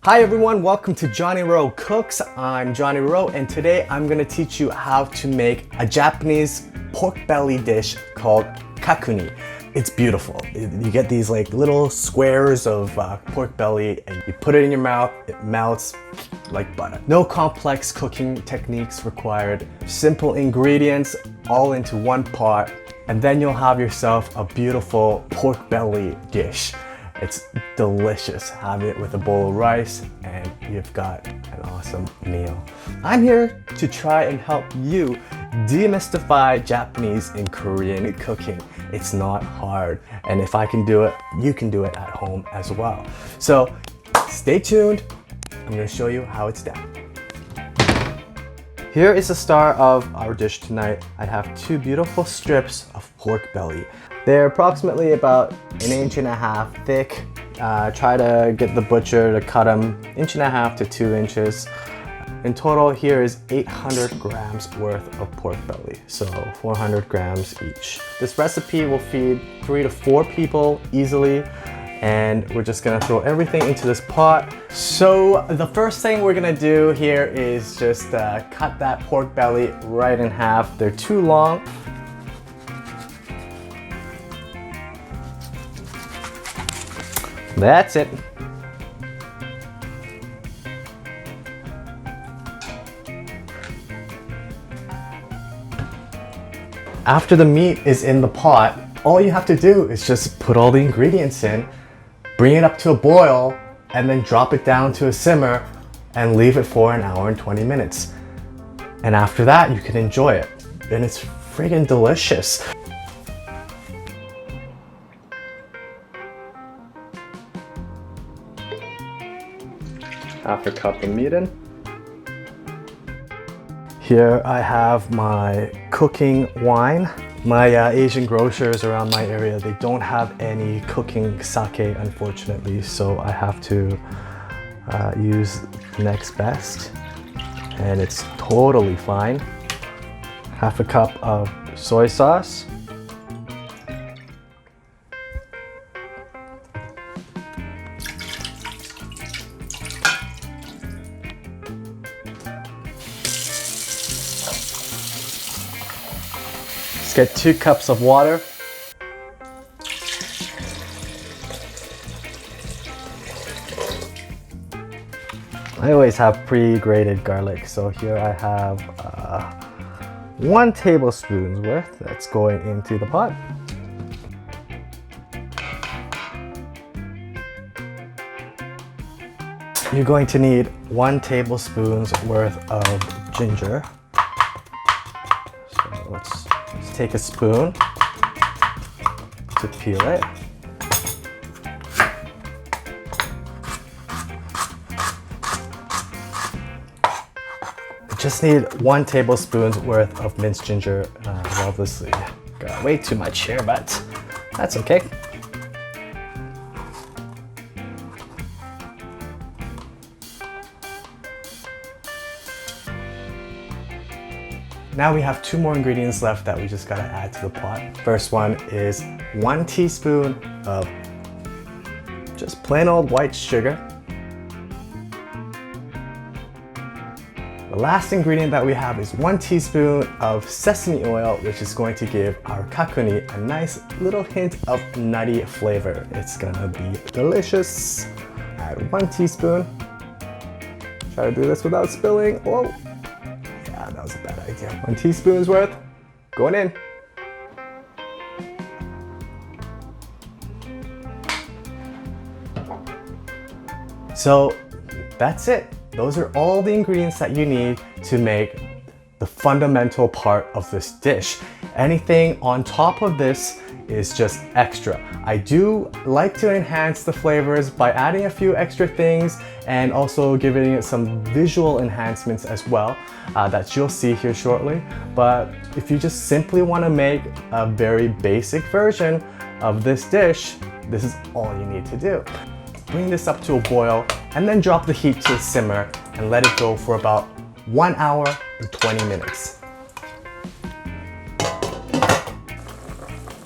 Hi everyone, welcome to Johnny Rowe Cooks. I'm Johnny Rowe and today I'm going to teach you how to make a Japanese pork belly dish called Kakuni. It's beautiful. You get these like little squares of pork belly and you put it in your mouth, it melts like butter. No complex cooking techniques required. Simple ingredients all into one pot and then you'll have yourself a beautiful pork belly dish. It's delicious. Have it with a bowl of rice and you've got an awesome meal. I'm here to try and help you demystify Japanese and Korean cooking. It's not hard. And if I can do it, you can do it at home as well. So stay tuned. I'm gonna show you how it's done. Here is the star of our dish tonight. I have two beautiful strips of pork belly. They're approximately about 1.5 inches thick. Try to get the butcher to cut them 1.5 to 2 inches. In total, here is 800 grams worth of pork belly, so 400 grams each. This recipe will feed 3 to 4 people easily, and we're just gonna throw everything into this pot. So the first thing we're gonna do here is just cut that pork belly right in half. They're too long. That's it. After the meat is in the pot, all you have to do is just put all the ingredients in, bring it up to a boil, and then drop it down to a simmer and leave it for 1 hour and 20 minutes. And after that, you can enjoy it. And it's friggin' delicious. Half a cup of Mirin. Here I have my cooking wine. My Asian grocers around my area, they don't have any cooking sake, unfortunately, so I have to use next best, and it's totally fine. Half a cup of soy sauce. Let's get 2 cups of water. I always have pre-grated garlic, so here I have 1 tablespoon's worth that's going into the pot. You're going to need 1 tablespoon's worth of ginger. So let's take a spoon to peel it. Just need 1 tablespoon's worth of minced ginger. Obviously, got way too much here, but that's okay. Now we have 2 more ingredients left that we just gotta add to the pot. First one is 1 teaspoon of just plain old white sugar. The last ingredient that we have is 1 teaspoon of sesame oil, which is going to give our kakuni a nice little hint of nutty flavor. It's gonna be delicious. Add 1 teaspoon. Try to do this without spilling. Whoa. Yeah, that was a bad idea. 1 teaspoon's worth going in. So that's it. Those are all the ingredients that you need to make the fundamental part of this dish. Anything on top of this is just extra. I do like to enhance the flavors by adding a few extra things and also giving it some visual enhancements as well that you'll see here shortly. But if you just simply want to make a very basic version of this dish, this is all you need to do. Bring this up to a boil and then drop the heat to simmer and let it go for about 1 hour and 20 minutes.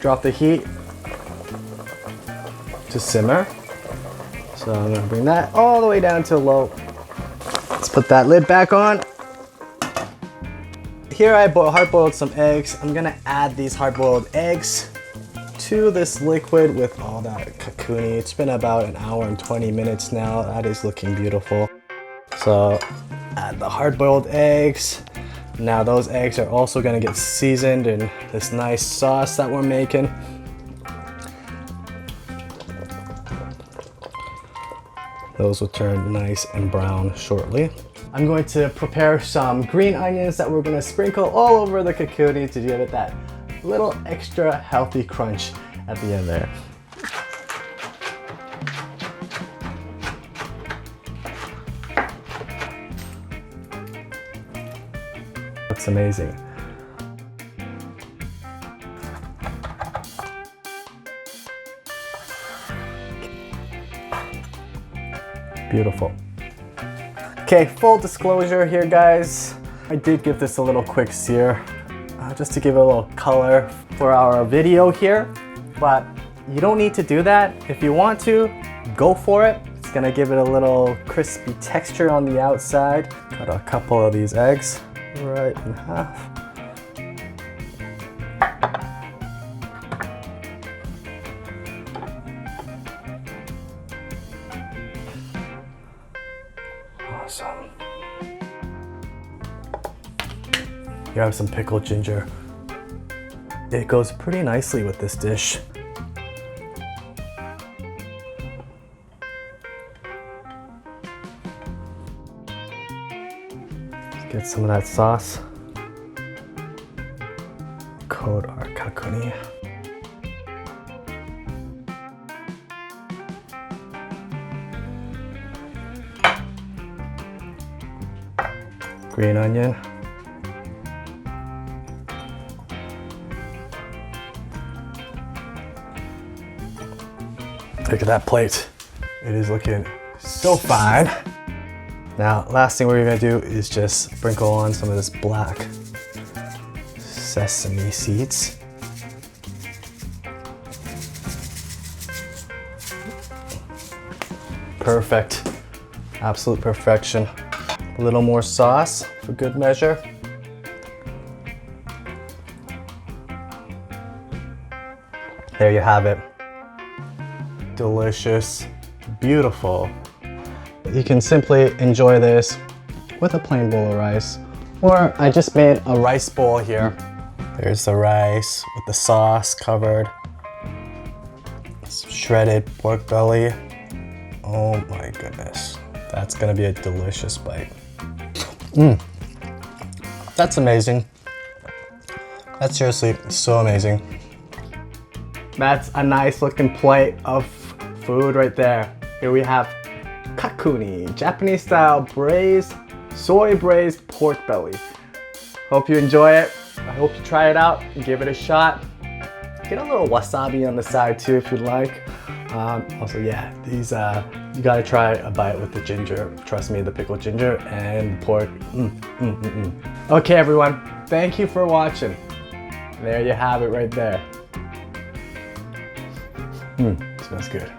Drop the heat to simmer. So So I'm gonna bring that all the way down to low. Let's put that lid back on. Here I hard-boiled some eggs. I'm gonna add these hard-boiled eggs to this liquid with all that Kakuni. It's been about an hour and 20 minutes now. That is looking beautiful. So add the hard-boiled eggs. Now those eggs are also gonna get seasoned in this nice sauce that we're making. Those will turn nice and brown shortly. I'm going to prepare some green onions that we're gonna sprinkle all over the Kakuni to give it that little extra healthy crunch at the end there. Looks amazing. Beautiful. Okay, full disclosure here, guys. I did give this a little quick sear just to give it a little color for our video here, but you don't need to do that. If you want to, go for it. It's gonna give it a little crispy texture on the outside. Cut a couple of these eggs right in half. Awesome. Here I have some pickled ginger. It goes pretty nicely with this dish. Let's get some of that sauce. Coat our Kakuni. Green onion. Look at that plate. It is looking so fine. Now, last thing we're gonna do is just sprinkle on some of this black sesame seeds. Perfect, absolute perfection. A little more sauce for good measure. There you have it. Delicious, beautiful. You can simply enjoy this with a plain bowl of rice. Or I just made a rice bowl here. There's the rice with the sauce covered. Some shredded pork belly. Oh my goodness. That's gonna be a delicious bite. That's amazing. That's seriously so amazing. That's a nice looking plate of food right there. Here we have Kakuni, Japanese style braised, soy braised pork belly. Hope you enjoy it. I hope you try it out and give it a shot. Get a little wasabi on the side too if you'd like. Also, yeah, these you gotta try a bite with the ginger. Trust me, the pickled ginger and the pork. Okay, everyone, thank you for watching. There you have it right there. Smells good.